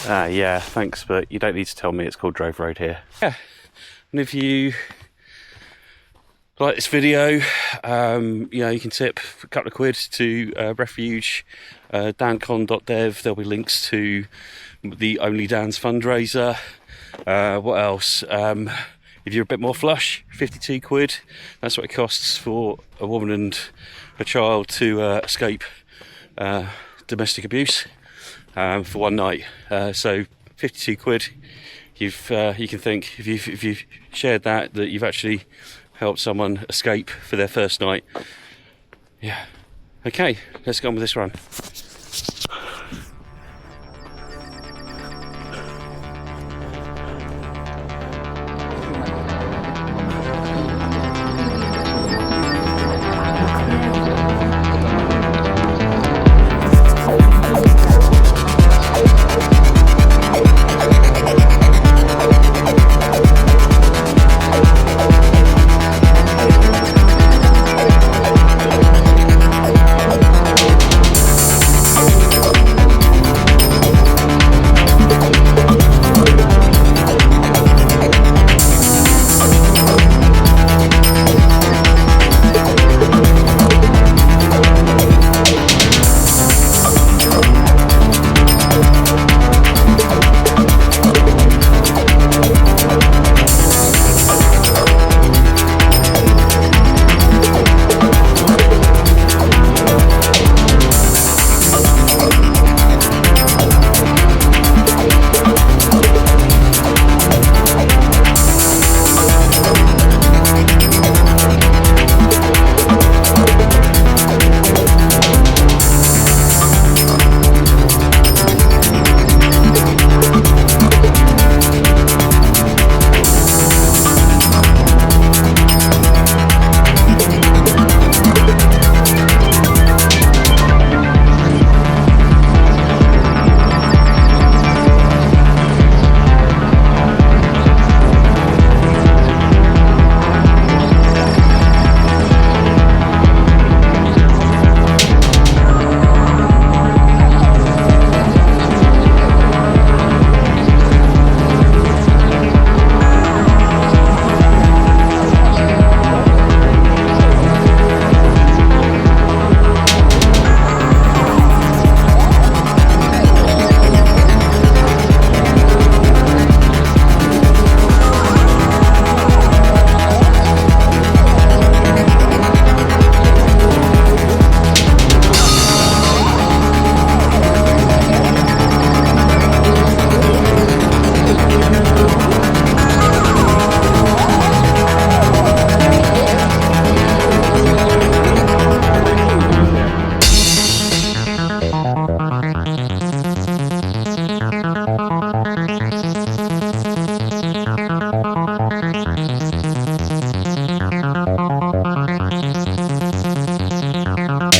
Yeah, thanks, but you don't need to tell me it's called Drove Road here. Yeah, and if you like this video, you can tip a couple of quid to Refuge, dancon.dev. There'll be links to the Only Dan's fundraiser. What else? If you're a bit more flush, 52 quid. That's what it costs for a woman and a child to escape domestic abuse for one night. So 52 quid. You can think if you've shared that you've actually helped someone escape for their first night. Yeah. Okay, let's go on with this run.